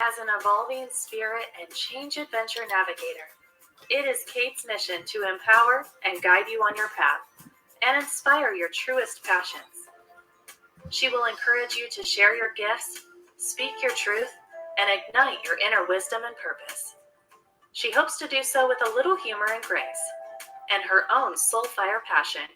As an evolving spirit and change adventure navigator, it is Kate's mission to empower and guide you on your path and inspire your truest passions. She will encourage you to share your gifts, speak your truth, and ignite your inner wisdom and purpose. She hopes to do so with a little humor and grace, and her own soul fire passion.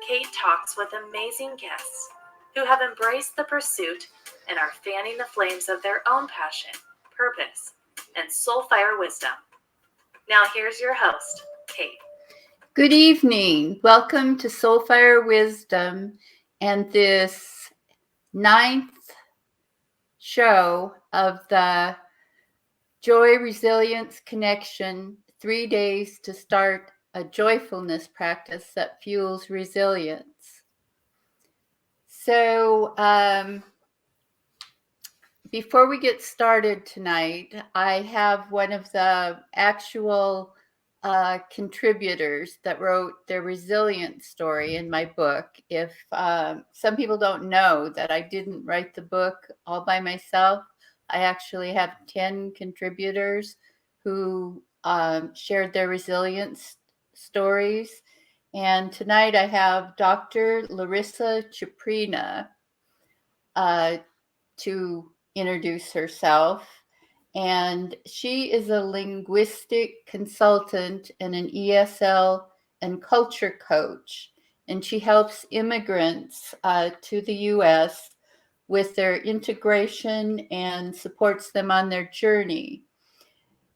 Kate talks with amazing guests who have embraced the pursuit and are fanning the flames of their own passion, purpose, and soul fire wisdom. Now here's your host, Kate. Good evening. Welcome to Soulfire Wisdom and this 9th show of the Joy Resilience Connection 3 days to start a joyfulness practice that fuels resilience. So before we get started tonight, I have one of the actual contributors that wrote their resilience story in my book. If some people don't know that I didn't write the book all by myself, I actually have 10 contributors who shared their resilience stories. And tonight I have Dr. Larissa Ciprina to introduce herself. And she is a linguistic consultant and an ESL and culture coach. And she helps immigrants to the U.S. with their integration and supports them on their journey.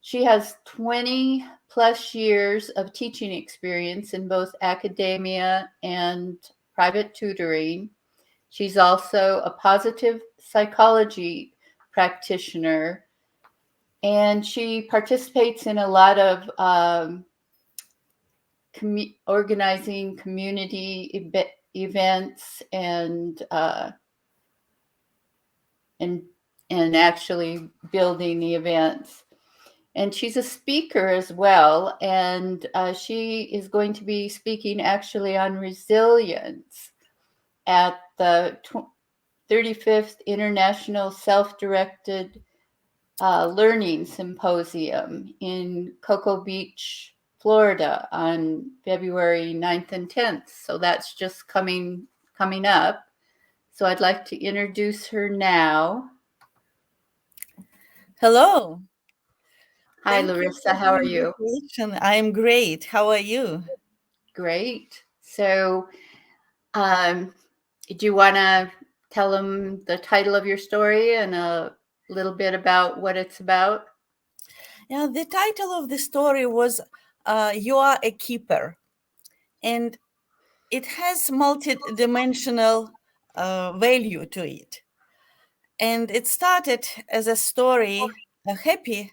She has 20 plus years of teaching experience in both academia and private tutoring. She's also a positive psychology practitioner, and she participates in a lot of organizing community events and actually building the events. And she's a speaker as well, and she is going to be speaking actually on resilience at the 35th International Self-Directed Learning Symposium in Cocoa Beach, Florida on February 9th and 10th. So that's just coming up. So I'd like to introduce her now. Hello. Hi, Larissa. How are you? I'm great. How are you? Great. So do you want to tell them the title of your story and a little bit about what it's about? Yeah, the title of the story was You Are a Keeper. And it has multi-dimensional value to it. And it started as a story, a happy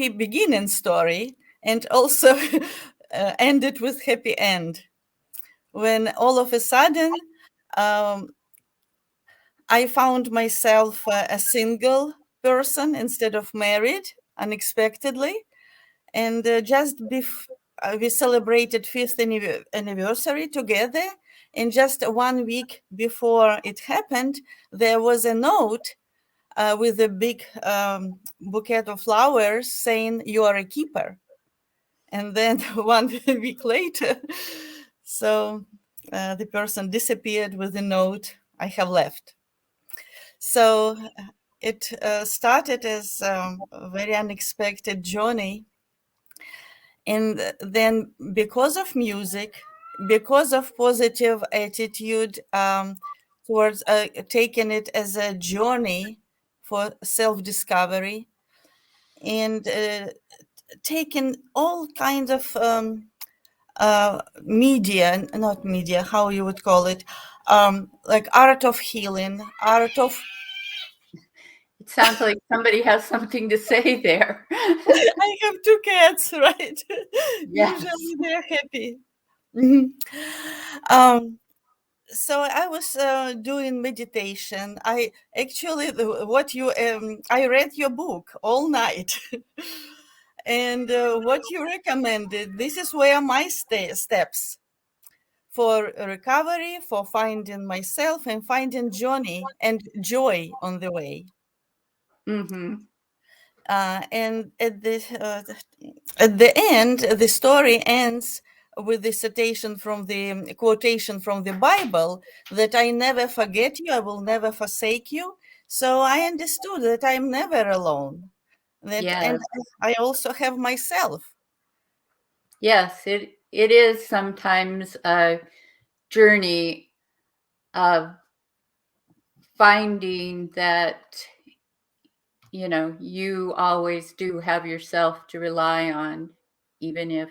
beginning story, and also ended with happy end. When all of a sudden, I found myself a single person instead of married unexpectedly. And we celebrated 5th anniversary together. And just 1 week before it happened, there was a note with a big bouquet of flowers saying, "You are a keeper." And then 1 week later, so the person disappeared with the note, "I have left." So it started as a very unexpected journey. And then because of music, because of positive attitude towards taking it as a journey for self-discovery, and taking all kinds of not media, how you would call it, like art of healing, art of... It sounds like somebody has something to say there. I have 2 cats, right? Yes. Usually they're happy. So I was doing meditation. I actually, I read your book all night. And what you recommended, this is where my steps for recovery, for finding myself and finding journey and joy on the way. Mm-hmm. And at the end, the story ends with the citation from the quotation from the Bible that I never forget you, I will never forsake you. So I understood that I'm never alone. And Yes. I also have myself. Yes, it is sometimes a journey of finding that, you always do have yourself to rely on, even if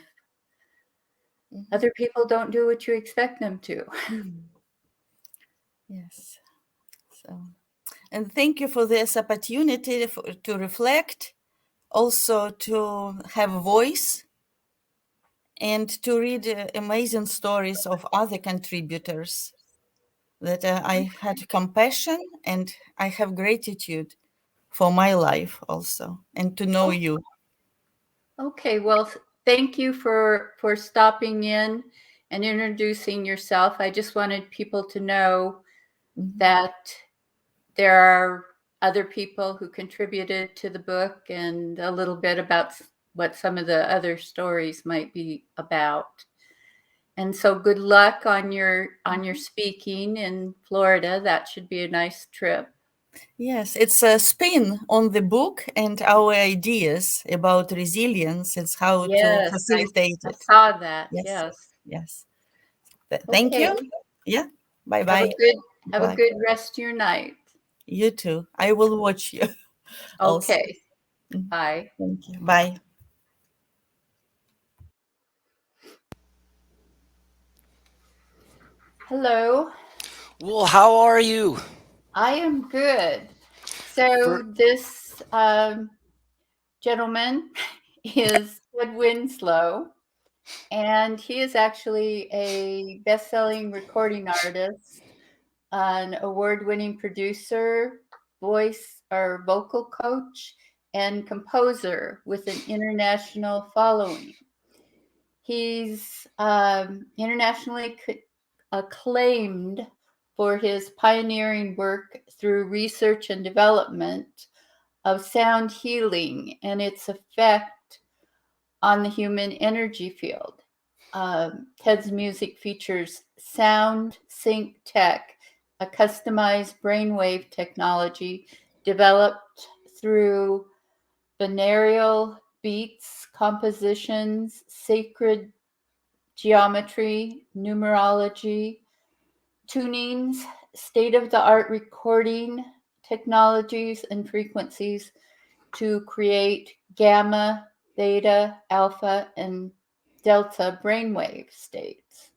other people don't do what you expect them to. Yes. So, and thank you for this opportunity to reflect, also to have a voice, and to read amazing stories of other contributors. That I had compassion and I have gratitude for my life also, and to know you. Okay, well, thank you for stopping in and introducing yourself. I just wanted people to know that there are other people who contributed to the book, and a little bit about what some of the other stories might be about. And so good luck on your speaking in Florida. That should be a nice trip. Yes, it's a spin on the book and our ideas about resilience. It's how to Yes, facilitate I it. saw that. Yes, Yes. yes. Thank Okay. you. Yeah. Bye Have a bye. good rest of your night. You too. I will watch you. Also. Okay. Bye. Thank you. Bye. Hello. Well, how are you? I am good. So this gentleman is Ted Winslow, and he is actually a best-selling recording artist, an award-winning producer, voice or vocal coach, and composer with an international following. He's internationally acclaimed for his pioneering work through research and development of sound healing and its effect on the human energy field. Ted's music features SoundSyncTech, a customized brainwave technology developed through binaural beats, compositions, sacred geometry, numerology, tunings, state-of-the-art recording technologies and frequencies to create gamma, theta, alpha, and delta brainwave states.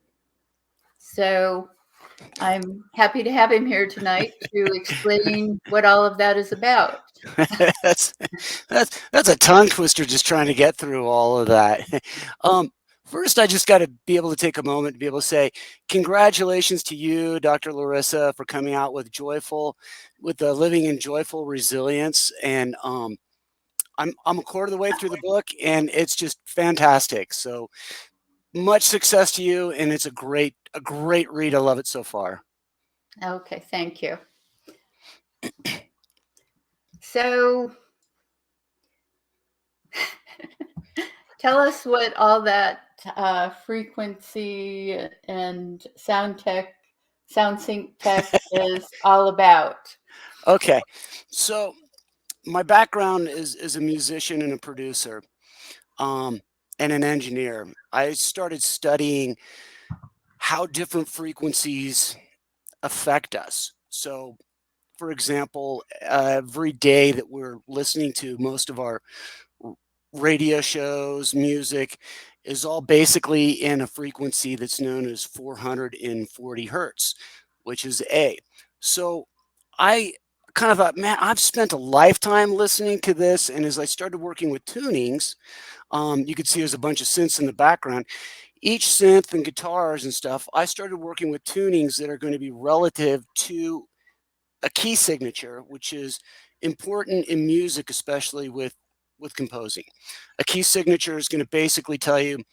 So I'm happy to have him here tonight to explain what all of that is about. that's that's a tongue twister just trying to get through all of that. First, I just got to be able to take a moment to be able to say congratulations to you, Dr. Larissa, for coming out with the Living in Joyful Resilience, and I'm a quarter of the way through the book, and it's just fantastic. So much success to you, and it's a great read. I love it so far. Okay, thank you. So tell us what all that frequency and SoundSyncTech is all about. Okay, so my background is a musician and a producer, and an engineer. I started studying how different frequencies affect us. So, for example, every day that we're listening to most of our radio shows, music, is all basically in a frequency that's known as 440 hertz, which is A. So I kind of thought, man, I've spent a lifetime listening to this. And as I started working with tunings, you could see there's a bunch of synths in the background. Each synth and guitars and stuff, I started working with tunings that are going to be relative to a key signature, which is important in music, especially with composing. A key signature is going to basically tell you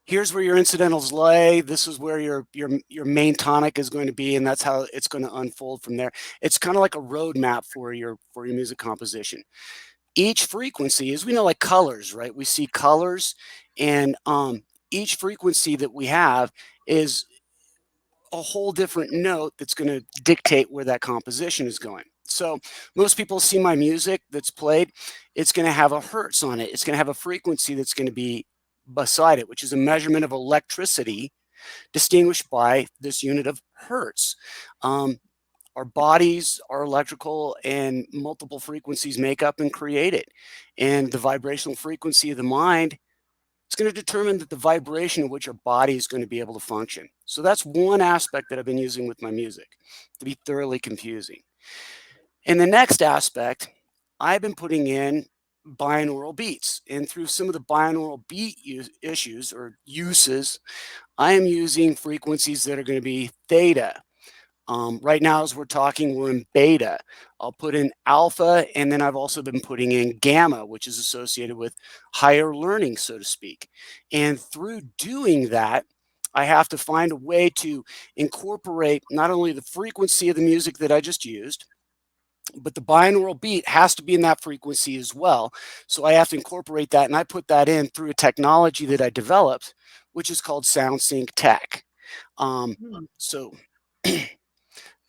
here's where your incidentals lay. This is where your main tonic is going to be, and that's how it's going to unfold from there. It's kind of like a roadmap for your music composition. Each frequency, as we know, like colors, right? We see colors, and each frequency that we have is a whole different note that's going to dictate where that composition is going. So most people see my music that's played, it's going to have a hertz on it. It's going to have a frequency that's going to be beside it, which is a measurement of electricity distinguished by this unit of hertz. Our bodies are electrical, and multiple frequencies make up and create it. And the vibrational frequency of the mind, it's going to determine that the vibration of which our body is going to be able to function. So that's one aspect that I've been using with my music to be thoroughly confusing. And the next aspect, I've been putting in binaural beats. And through some of the binaural beat issues or uses, I am using frequencies that are going to be theta. Right now, as we're talking, we're in beta. I'll put in alpha, and then I've also been putting in gamma, which is associated with higher learning, so to speak. And through doing that, I have to find a way to incorporate not only the frequency of the music that I just used, but the binaural beat has to be in that frequency as well. So I have to incorporate that, and I put that in through a technology that I developed, which is called SoundSyncTech. So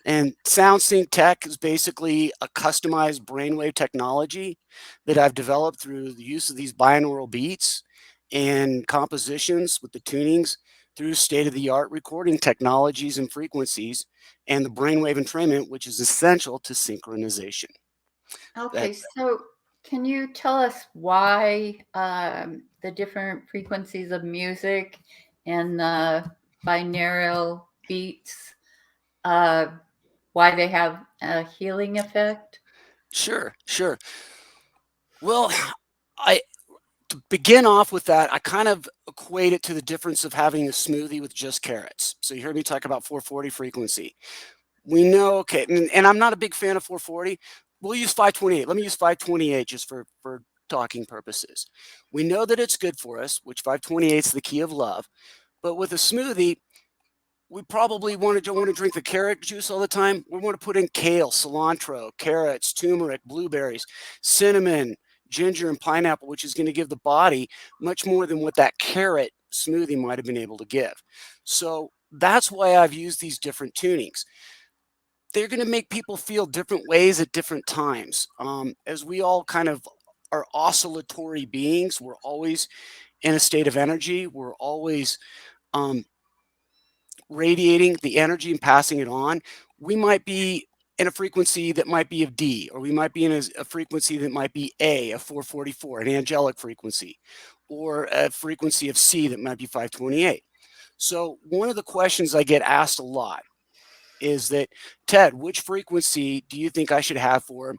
And SoundSyncTech is basically a customized brainwave technology that I've developed through the use of these binaural beats and compositions with the tunings through state-of-the-art recording technologies and frequencies and the brainwave entrainment, which is essential to synchronization. Okay, so can you tell us why the different frequencies of music and the binaural beats, why they have a healing effect? Sure. Well, to begin off with that, I kind of equate it to the difference of having a smoothie with just carrots. So you heard me talk about 440 frequency. We know, okay, and I'm not a big fan of 440. We'll use 528. Let me use 528 just for talking purposes. We know that it's good for us, which 528 is the key of love. But with a smoothie, we probably don't want to drink the carrot juice all the time. We want to put in kale, cilantro, carrots, turmeric, blueberries, cinnamon, ginger, and pineapple, which is going to give the body much more than what that carrot smoothie might have been able to give. So that's why I've used these different tunings. They're going to make people feel different ways at different times. As we all kind of are oscillatory beings, we're always in a state of energy. We're always radiating the energy and passing it on. We might be in a frequency that might be of D, or we might be in a frequency that might be A, a 444, an angelic frequency, or a frequency of C that might be 528. So one of the questions I get asked a lot is that, Ted, which frequency do you think I should have for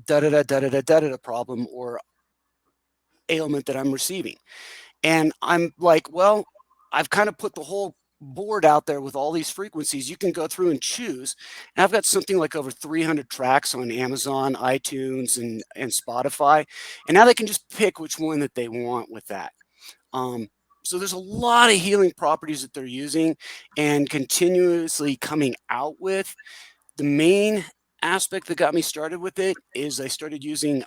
da-da-da-da-da-da-da problem or ailment that I'm receiving? And I'm like, well, I've kind of put the whole board out there with all these frequencies. You can go through and choose. And I've got something like over 300 tracks on Amazon, iTunes, and Spotify. And now they can just pick which one that they want with that. So there's a lot of healing properties that they're using and continuously coming out with. The main aspect that got me started with it is I started using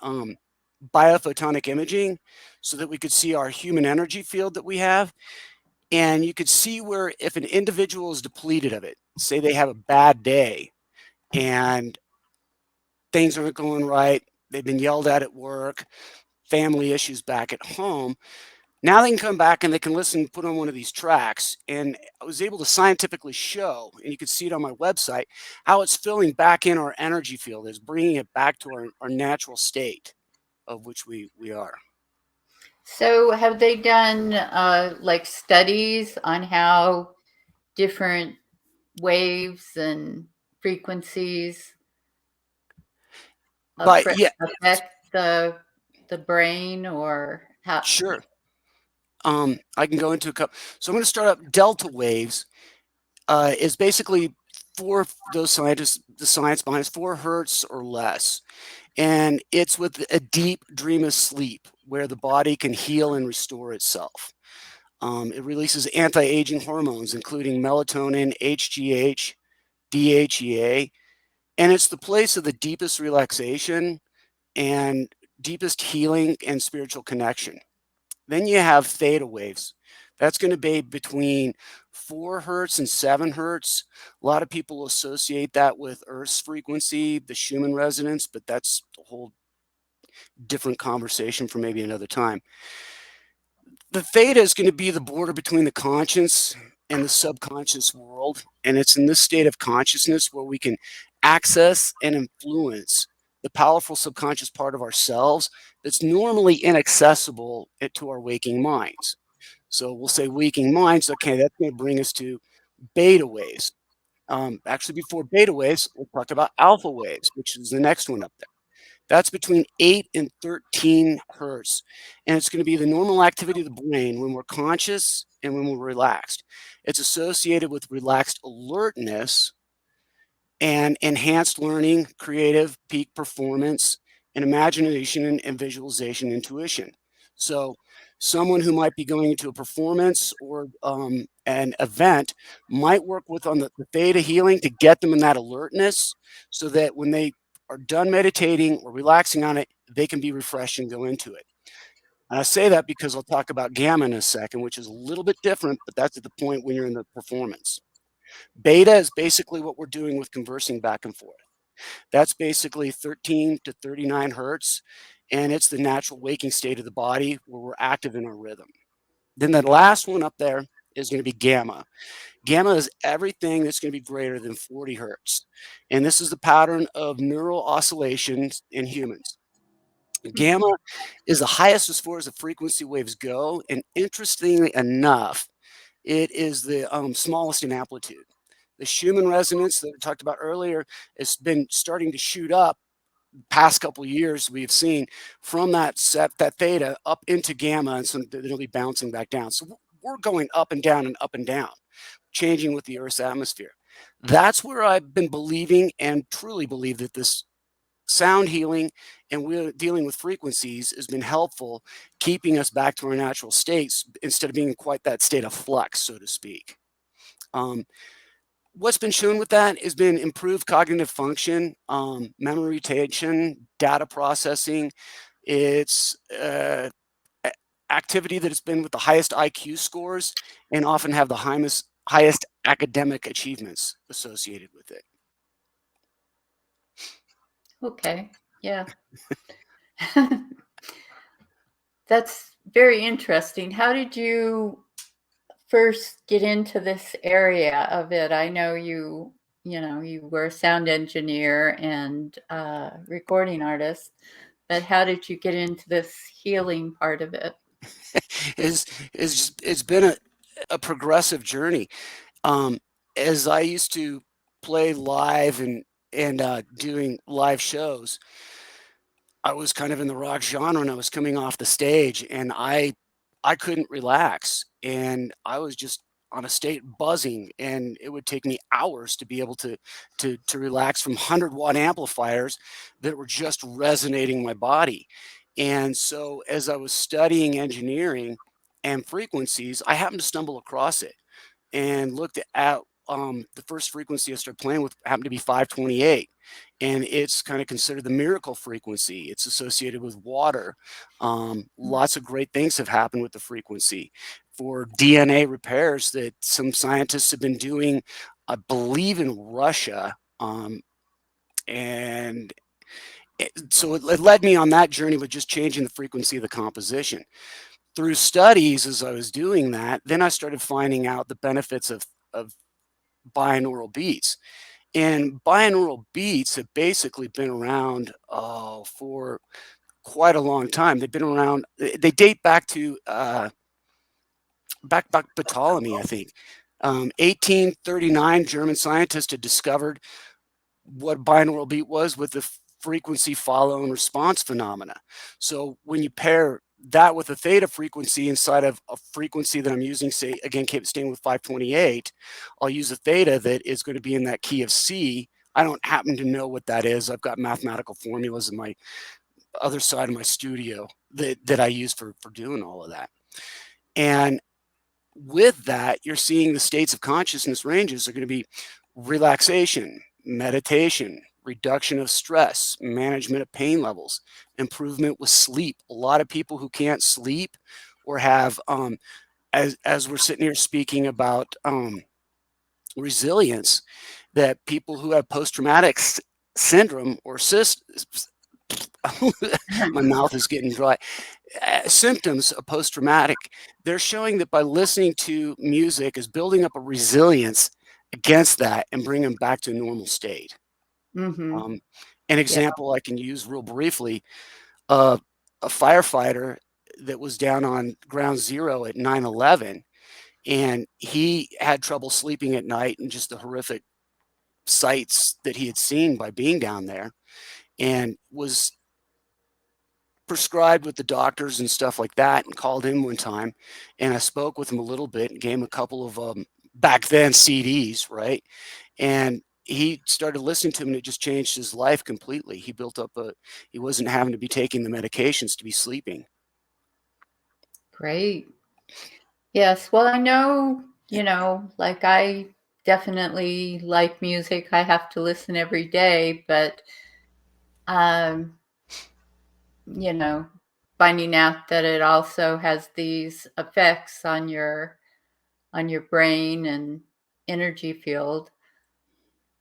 biophotonic imaging so that we could see our human energy field that we have. And you could see where if an individual is depleted of it, say they have a bad day and things aren't going right, they've been yelled at work, family issues back at home, now they can come back and they can listen, put on one of these tracks. And I was able to scientifically show, and you can see it on my website, how it's filling back in our energy field, is bringing it back to our natural state of which we are. So have they done like studies on how different waves and frequencies affect the brain, or how? Sure. I can go into a couple. So I'm going to start up delta waves. Is basically for those scientists, the science behind it is 4 hertz or less. And it's with a deep dream of sleep where the body can heal and restore itself. It releases anti-aging hormones, including melatonin, HGH, DHEA, and it's the place of the deepest relaxation and deepest healing and spiritual connection. Then you have theta waves. That's going to be between 4 hertz and 7 hertz. A lot of people associate that with Earth's frequency, the Schumann resonance, but that's a whole different conversation for maybe another time. The theta is going to be the border between the conscious and the subconscious world. And it's in this state of consciousness where we can access and influence the powerful subconscious part of ourselves that's normally inaccessible to our waking minds. So we'll say waking minds, okay, that's going to bring us to beta waves. Actually, before beta waves, we'll talk about alpha waves, which is the next one up there. That's between 8 and 13 hertz. And it's going to be the normal activity of the brain when we're conscious and when we're relaxed. It's associated with relaxed alertness and enhanced learning, creative, peak performance, and imagination and visualization intuition. So someone who might be going into a performance or an event might work with on the theta healing to get them in that alertness so that when they are done meditating or relaxing on it, they can be refreshed and go into it. And I say that because I'll talk about gamma in a second, which is a little bit different, but that's at the point when you're in the performance. Beta is basically what we're doing with conversing back and forth. That's basically 13 to 39 hertz, and it's the natural waking state of the body where we're active in our rhythm. Then the last one up there is going to be gamma. Gamma is everything that's going to be greater than 40 hertz. And this is the pattern of neural oscillations in humans. Gamma is the highest as far as the frequency waves go. And interestingly enough, it is the smallest in amplitude. The Schumann resonance that I talked about earlier has been starting to shoot up past couple of years. We've seen from that theta up into gamma, and so it'll be bouncing back down. So we're going up and down, changing with the Earth's atmosphere. That's where I've been believing and truly believe that this sound healing and we're dealing with frequencies has been helpful, keeping us back to our natural states instead of being in quite that state of flux, so to speak. What's been shown with that has been improved cognitive function, memory retention, data processing. It's activity that has been with the highest IQ scores and often have the highest academic achievements associated with it. Okay, yeah. That's very interesting. How did you first get into this area of it? I know you were a sound engineer and recording artist, but how did you get into this healing part of it? It's been a progressive journey. As I used to play live and doing live shows, I was kind of in the rock genre and I was coming off the stage and I couldn't relax and I was just on a state buzzing and it would take me hours to be able to relax from 100-watt amplifiers that were just resonating my body. And so as I was studying engineering and frequencies, I happened to stumble across it and looked at the first frequency I started playing with happened to be 528. And it's kind of considered the miracle frequency. It's associated with water. Lots of great things have happened with the frequency for DNA repairs that some scientists have been doing, I believe, in Russia. So it led me on that journey with just changing the frequency of the composition. Through studies, as I was doing that, then I started finding out the benefits of binaural beats. And binaural beats have basically been around for quite a long time. They've been around. They date back to back Ptolemy, I think. 1839, German scientists had discovered what binaural beat was with the frequency follow and response phenomena. So when you pair that with a theta frequency inside of a frequency that I'm using, say, again, staying with 528, I'll use a theta that is going to be in that key of C. I don't happen to know what that is. I've got mathematical formulas in my other side of my studio that I use for doing all of that. And with that, you're seeing the states of consciousness ranges are going to be relaxation, meditation, reduction of stress, management of pain levels, improvement with sleep. A lot of people who can't sleep or have, as we're sitting here speaking about resilience, that people who have post-traumatic syndrome or my mouth is getting dry. Symptoms of post-traumatic, they're showing that by listening to music is building up a resilience against that and bring them back to a normal state. Mm-hmm. An Yeah. example I can use real briefly, a firefighter that was down on ground zero at 9/11, and he had trouble sleeping at night and just the horrific sights that he had seen by being down there, and was prescribed with the doctors and stuff like that, and called in one time, and I spoke with him a little bit and gave him a couple of back then CDs, right? And he started listening to them, and it just changed his life completely. He built up he wasn't having to be taking the medications to be sleeping. Great. Yes. Well, I know, like I definitely like music. I have to listen every day, but finding out that it also has these effects on your brain and energy field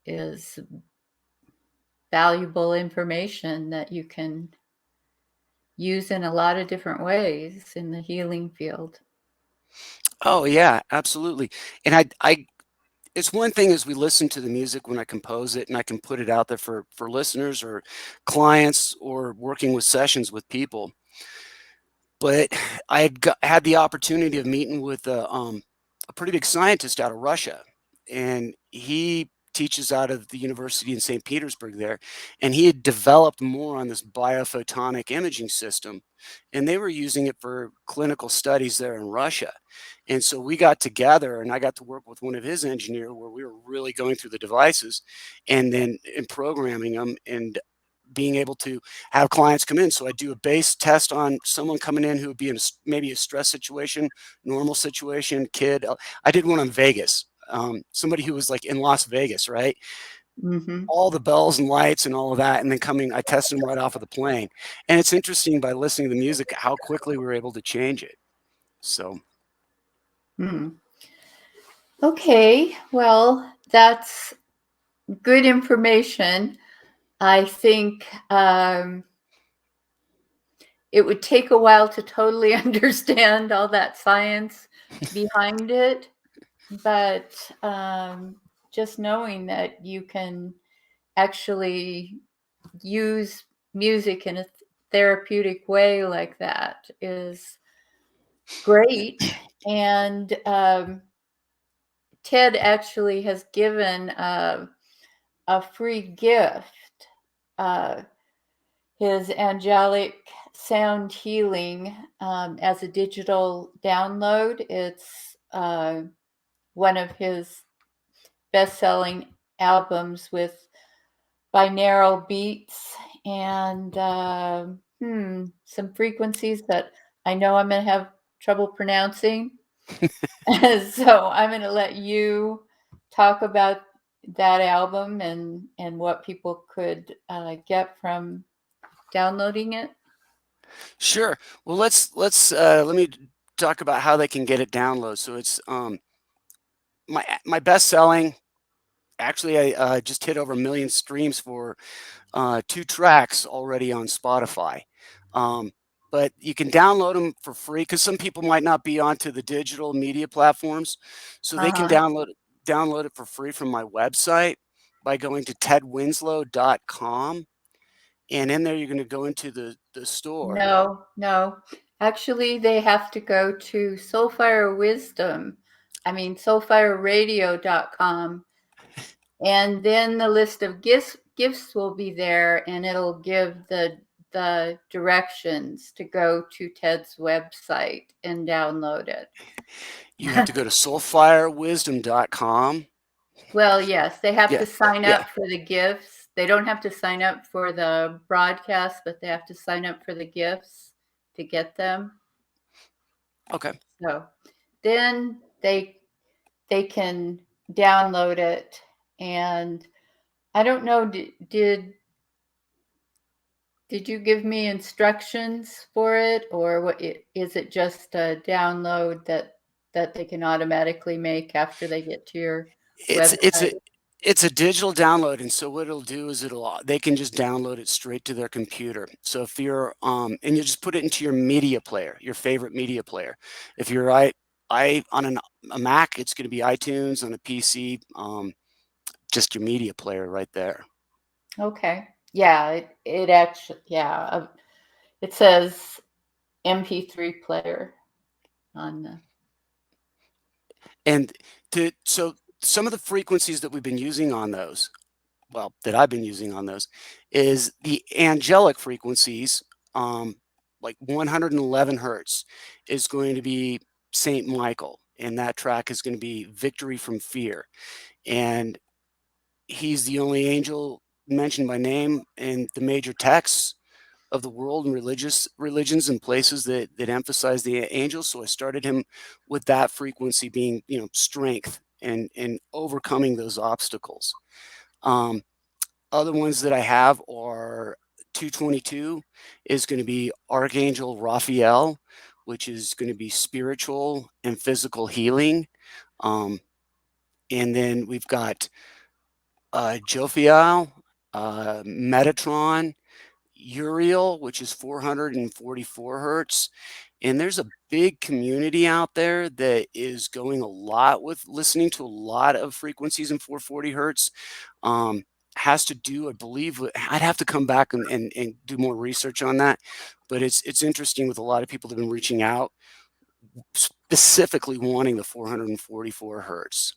is valuable information that you can use in a lot of different ways in the healing field. Oh yeah, absolutely. And I it's one thing as we listen to the music when I compose it and I can put it out there for listeners or clients or working with sessions with people. But I had the opportunity of meeting with a pretty big scientist out of Russia, and he teaches out of the university in St. Petersburg there, and he had developed more on this biophotonic imaging system, and they were using it for clinical studies there in Russia. And so we got together, and I got to work with one of his engineers where we were really going through the devices and then in programming them and being able to have clients come in. So I do a base test on someone coming in who would be in maybe a stress situation, normal situation, kid. I did one on Vegas. Somebody who was like in Las Vegas, right? Mm-hmm. All the bells and lights and all of that. And then I tested them right off of the plane. And it's interesting by listening to the music, how quickly we were able to change it. So. Okay. Well, that's good information. I think it would take a while to totally understand all that science behind it, but just knowing that you can actually use music in a therapeutic way like that is great. And Ted actually has given a free gift, his angelic sound healing as a digital download. It's one of his best-selling albums with binaural beats and some frequencies that I know I'm going to have trouble pronouncing. So I'm going to let you talk about that album and what people could get from downloading it. Sure. Well, let me talk about how they can get it downloaded. So it's my best selling. Actually, I just hit over 1 million streams for 2 tracks already on Spotify. But you can download them for free because some people might not be onto the digital media platforms, so they can download it for free from my website by going to tedwinslow.com, and in there you're going to go into the store. No. Actually, they have to go to soulfireradio.com, and then the list of gifts will be there, and it'll give the directions to go to Ted's website and download it. You have to go to soulfirewisdom.com. Well, yes, they have to sign up for the gifts. They don't have to sign up for the broadcast, but they have to sign up for the gifts to get them. Okay. So then they can download it. And I don't know, did you give me instructions for it, or is it just a download that they can automatically make after they get to your It's website? it's a digital download, and so what it'll do is they can just download it straight to their computer. So if you're and you just put it into your media player, your favorite media player. If you're I on a Mac, it's going to be iTunes. On a PC, just your media player right there. Okay. Yeah, it actually, it says MP3 player on the. And so some of the frequencies that we've been using on those, well, that I've been using on those, is the angelic frequencies. Like 111 hertz is going to be Saint Michael, and that track is going to be Victory from Fear. And he's the only angel mentioned by name in the major texts of the world and religions and places that emphasize the angels. So I started him with that frequency being, strength and overcoming those obstacles. Other ones that I have are 222 is going to be Archangel Raphael, which is going to be spiritual and physical healing. And then we've got Jophiel, Metatron, Uriel, which is 444 hertz. And there's a big community out there that is going a lot with listening to a lot of frequencies in 440 hertz. Has to do, I believe, I'd have to come back and do more research on that. But it's interesting with a lot of people that have been reaching out, specifically wanting the 444 hertz.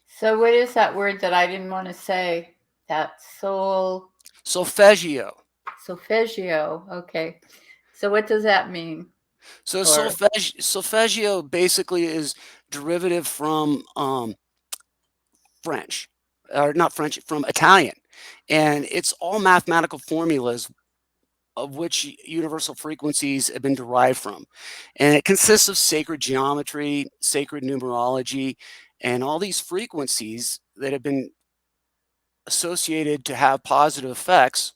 So what is that word that I didn't want to say? That Solfeggio. Solfeggio. Okay. So what does that mean? So solfeggio basically is derivative from French, or not French, from Italian. And it's all mathematical formulas of which universal frequencies have been derived from. And it consists of sacred geometry, sacred numerology, and all these frequencies that have been associated to have positive effects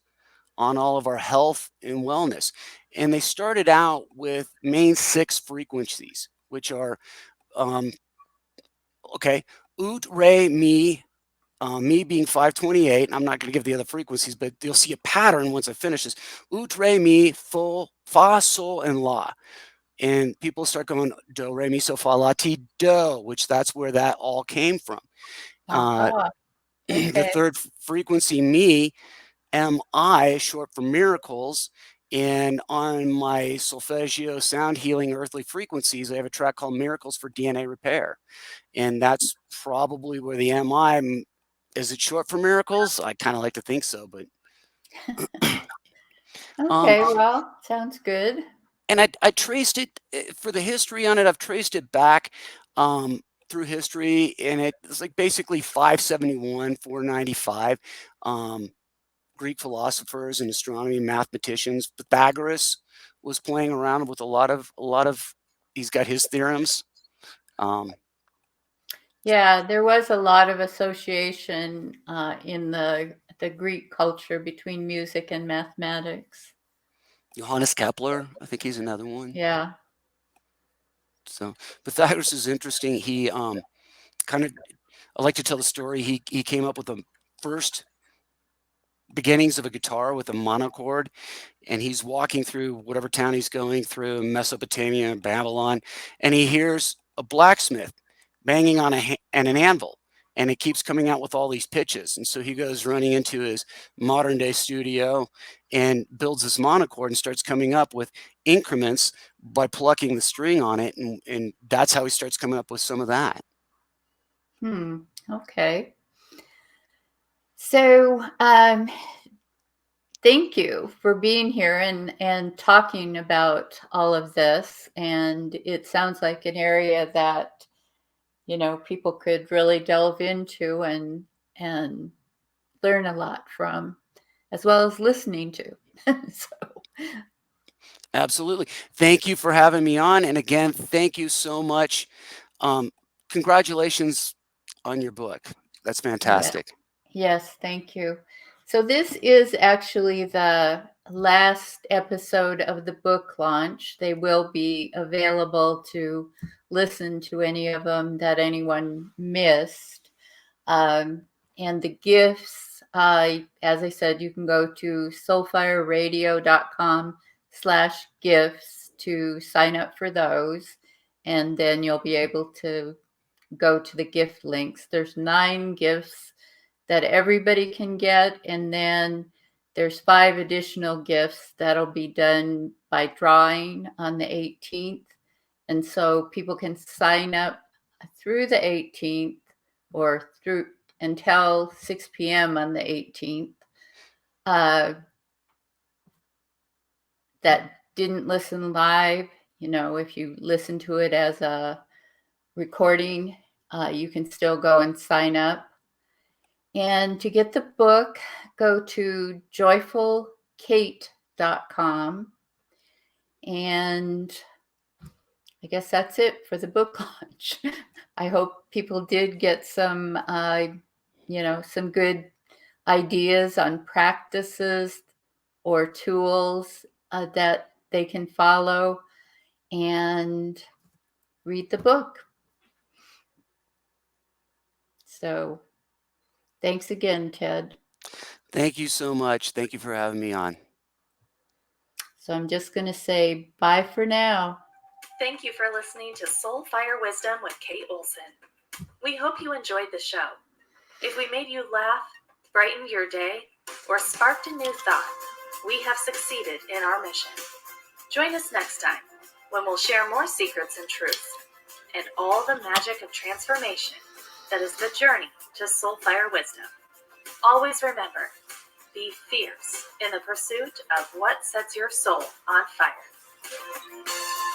on all of our health and wellness. And they started out with main 6 frequencies, which are, ut, re, mi, me being 528, and I'm not going to give the other frequencies, but you'll see a pattern once I finish this. Ut, re, mi, fa, sol, and la. And people start going do, re, mi, so, fa, la, ti, do, which that's where that all came from. Okay. The third frequency, mi, M-I, short for miracles. And on my Solfeggio sound healing earthly frequencies, I have a track called Miracles for DNA Repair. And that's probably where the MI, is it short for miracles? I kind of like to think so, but. Okay, well, sounds good. And I traced it, for the history on it, I've traced it back through history, and it's like basically 571, 495. Greek philosophers and astronomy and mathematicians. Pythagoras was playing around with a lot of he's got his theorems. Yeah, there was a lot of association in the Greek culture between music and mathematics. Johannes Kepler, I think he's another one. Yeah. So Pythagoras is interesting. He kind of, I like to tell the story. He came up with the first beginnings of a guitar with a monochord, and he's walking through whatever town he's going through, Mesopotamia, Babylon, and he hears a blacksmith banging on an anvil, and it keeps coming out with all these pitches. And so he goes running into his modern day studio and builds this monochord and starts coming up with increments by plucking the string on it, and that's how he starts coming up with some of that. Okay. So thank you for being here and talking about all of this. And it sounds like an area that, people could really delve into and learn a lot from, as well as listening to. So Absolutely. Thank you for having me on. And again, thank you so much. Um, Congratulations on your book. That's Yeah. fantastic. Yes, thank you. So this is actually the last episode of the book launch. They will be available to listen to any of them that anyone missed. Um, and the gifts, as I said, you can go to soulfireradio.com/gifts to sign up for those. And then you'll be able to go to the gift links. There's 9 gifts that everybody can get. And then there's 5 additional gifts that'll be done by drawing on the 18th. And so people can sign up through the 18th or through until 6 p.m. on the 18th that didn't listen live. If you listen to it as a recording, you can still go and sign up. And to get the book, go to joyfulkate.com. And I guess that's it for the book launch. I hope people did get some, some good ideas on practices or tools that they can follow and read the book. So thanks again, Ted. Thank you so much. Thank you for having me on. So I'm just going to say bye for now. Thank you for listening to Soul Fire Wisdom with Kate Olson. We hope you enjoyed the show. If we made you laugh, brightened your day, or sparked a new thought, we have succeeded in our mission. Join us next time when we'll share more secrets and truths and all the magic of transformation that is the journey to Soul Fire Wisdom. Always remember, be fierce in the pursuit of what sets your soul on fire.